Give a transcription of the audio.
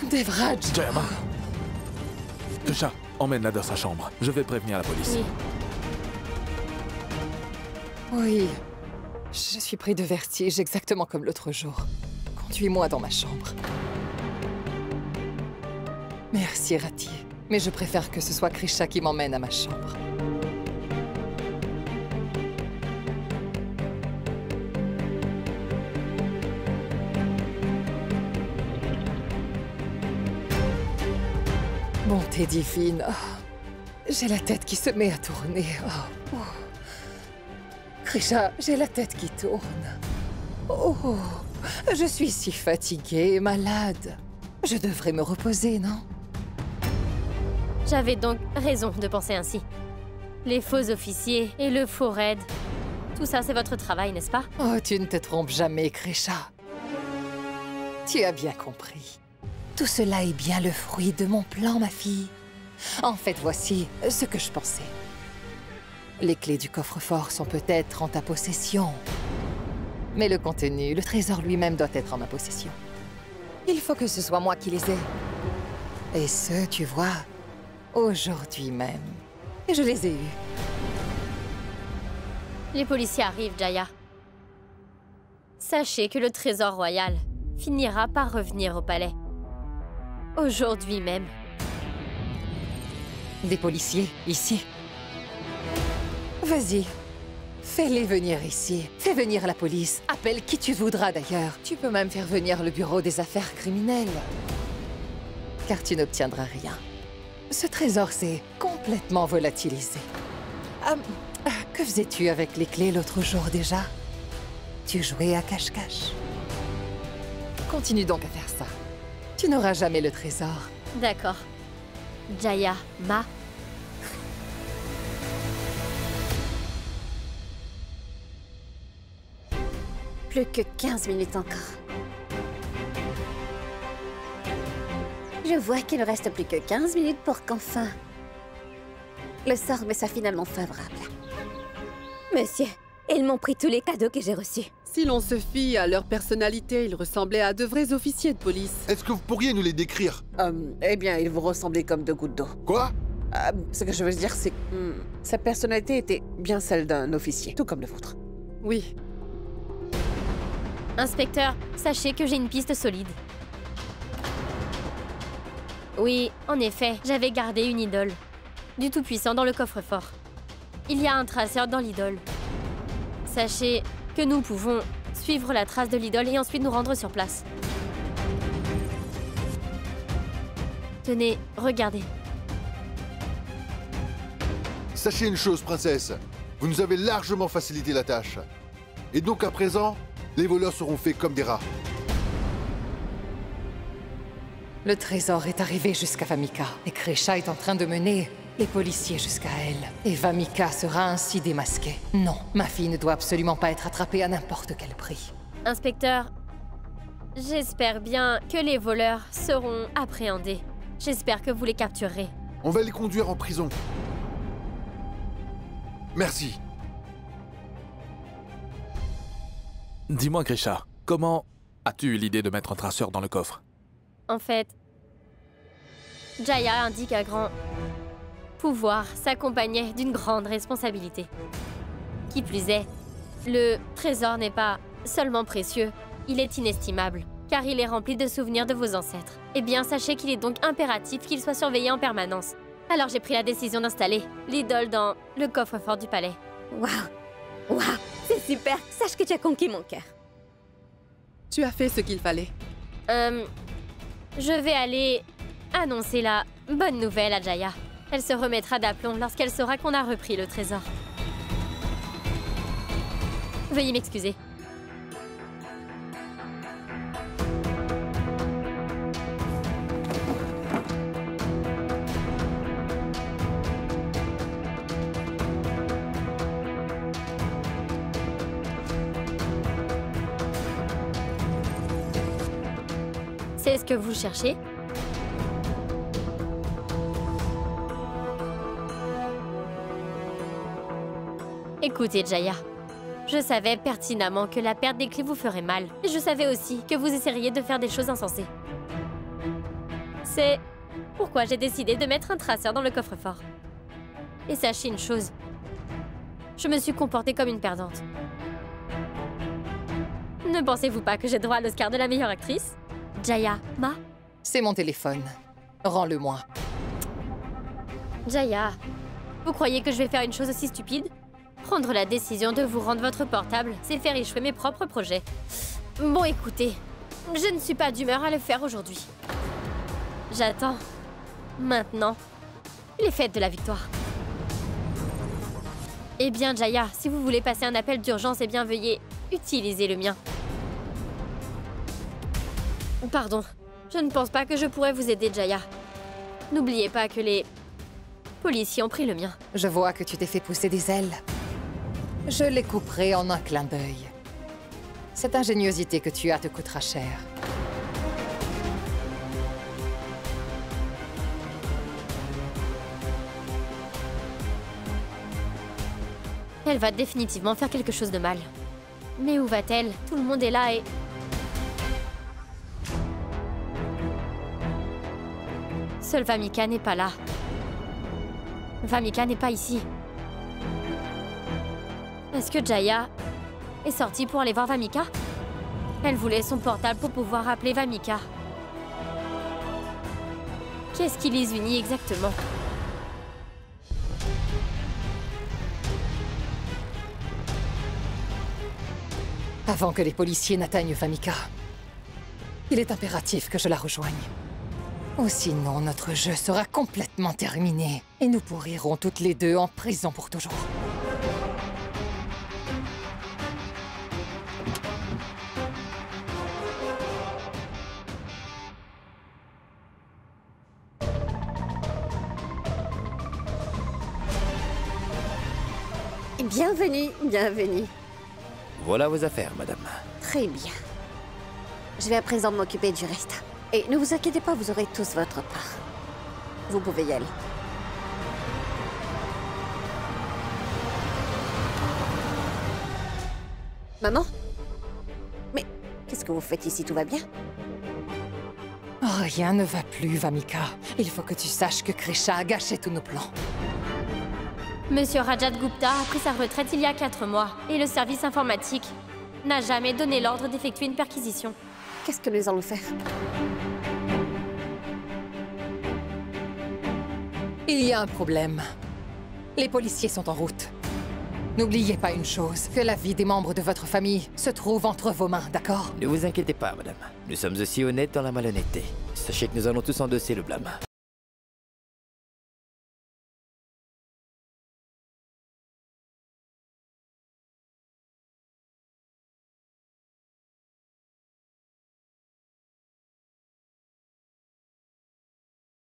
Devraj! Jayama! Krisha, emmène-la dans sa chambre. Je vais prévenir la police. Oui. Oui. Je suis pris de vertige, exactement comme l'autre jour. Conduis-moi dans ma chambre. Merci, Rati. Mais je préfère que ce soit Krisha qui m'emmène à ma chambre. Bonté divine. Oh, j'ai la tête qui se met à tourner. Oh, oh. Krisha, j'ai la tête qui tourne. Oh, je suis si fatiguée et malade. Je devrais me reposer, non? J'avais donc raison de penser ainsi. Les faux officiers et le faux raid. Tout ça, c'est votre travail, n'est-ce pas? Oh, tu ne te trompes jamais, Krisha. Tu as bien compris. Tout cela est bien le fruit de mon plan, ma fille. En fait, voici ce que je pensais. Les clés du coffre-fort sont peut-être en ta possession. Mais le contenu, le trésor lui-même doit être en ma possession. Il faut que ce soit moi qui les ai. Et ce, tu vois, aujourd'hui même. Et je les ai eus. Les policiers arrivent, Jaya. Sachez que le trésor royal finira par revenir au palais. Aujourd'hui même. Des policiers, ici. Vas-y, fais-les venir ici. Fais venir la police. Appelle qui tu voudras d'ailleurs. Tu peux même faire venir le bureau des affaires criminelles. Car tu n'obtiendras rien. Ce trésor s'est complètement volatilisé. Que faisais-tu avec les clés l'autre jour déjà? Tu jouais à cache-cache. Continue donc à faire ça. Tu n'auras jamais le trésor. D'accord. Jaya, Ma. Plus que 15 minutes encore. Je vois qu'il ne reste plus que 15 minutes pour qu'enfin le sort me soit finalement favorable. Monsieur, ils m'ont pris tous les cadeaux que j'ai reçus. Si l'on se fie à leur personnalité, ils ressemblaient à de vrais officiers de police. Est-ce que vous pourriez nous les décrire? Eh bien, ils vous ressemblaient comme deux gouttes d'eau. Quoi? Ce que je veux dire, c'est que sa personnalité était bien celle d'un officier, tout comme le vôtre. Oui. Inspecteur, sachez que j'ai une piste solide. Oui, en effet, j'avais gardé une idole. Du Tout-Puissant dans le coffre-fort. Il y a un traceur dans l'idole. Sachez que nous pouvons suivre la trace de l'idole et ensuite nous rendre sur place. Tenez, regardez. Sachez une chose, princesse. Vous nous avez largement facilité la tâche. Et donc à présent, les voleurs seront faits comme des rats. Le trésor est arrivé jusqu'à Vamika, et Krisha est en train de mener les policiers jusqu'à elle. Et Vamika sera ainsi démasquée. Non, ma fille ne doit absolument pas être attrapée à n'importe quel prix. Inspecteur, j'espère bien que les voleurs seront appréhendés. J'espère que vous les capturerez. On va les conduire en prison. Merci. Dis-moi, Krisha, comment as-tu eu l'idée de mettre un traceur dans le coffre? En fait, Jaya indique un grand pouvoir s'accompagnait d'une grande responsabilité. Qui plus est, le trésor n'est pas seulement précieux, il est inestimable, car il est rempli de souvenirs de vos ancêtres. Eh bien, sachez qu'il est donc impératif qu'il soit surveillé en permanence. Alors j'ai pris la décision d'installer l'idole dans le coffre-fort du palais. Waouh! Waouh! C'est super! Sache que tu as conquis mon cœur. Tu as fait ce qu'il fallait. Je vais aller annoncer la bonne nouvelle à Jaya. Elle se remettra d'aplomb lorsqu'elle saura qu'on a repris le trésor. Veuillez m'excuser. C'est ce que vous cherchez? Écoutez, Jaya. Je savais pertinemment que la perte des clés vous ferait mal. Et je savais aussi que vous essaieriez de faire des choses insensées. C'est pourquoi j'ai décidé de mettre un traceur dans le coffre-fort. Et sachez une chose, je me suis comportée comme une perdante. Ne pensez-vous pas que j'ai droit à l'Oscar de la meilleure actrice? Jaya, Ma? C'est mon téléphone. Rends-le-moi. Jaya, vous croyez que je vais faire une chose aussi stupide? Prendre la décision de vous rendre votre portable, c'est faire échouer mes propres projets. Bon, écoutez, je ne suis pas d'humeur à le faire aujourd'hui. J'attends, maintenant, les fêtes de la victoire. Eh bien, Jaya, si vous voulez passer un appel d'urgence, eh bien, veuillez utiliser le mien. Pardon, je ne pense pas que je pourrais vous aider, Jaya. N'oubliez pas que les policiers ont pris le mien. Je vois que tu t'es fait pousser des ailes. Je les couperai en un clin d'œil. Cette ingéniosité que tu as te coûtera cher. Elle va définitivement faire quelque chose de mal. Mais où va-t-elle? Tout le monde est là et... Seule Vamika n'est pas là. Vamika n'est pas ici. Est-ce que Jaya est sortie pour aller voir Vamika? Elle voulait son portable pour pouvoir appeler Vamika. Qu'est-ce qui les unit exactement? Avant que les policiers n'atteignent Vamika, il est impératif que je la rejoigne. Ou sinon, notre jeu sera complètement terminé et nous pourrirons toutes les deux en prison pour toujours. Bienvenue, bienvenue. Voilà vos affaires, madame. Très bien. Je vais à présent m'occuper du reste. Et ne vous inquiétez pas, vous aurez tous votre part. Vous pouvez y aller. Maman? Mais qu'est-ce que vous faites ici? Tout va bien? Rien ne va plus, Vamika. Il faut que tu saches que Krisha a gâché tous nos plans. Monsieur Rajat Gupta a pris sa retraite il y a 4 mois. Et le service informatique n'a jamais donné l'ordre d'effectuer une perquisition. Qu'est-ce que nous allons faire? Il y a un problème. Les policiers sont en route. N'oubliez pas une chose, que la vie des membres de votre famille se trouve entre vos mains, d'accord? Ne vous inquiétez pas, madame. Nous sommes aussi honnêtes dans la malhonnêteté. Sachez que nous allons tous endosser le blâme.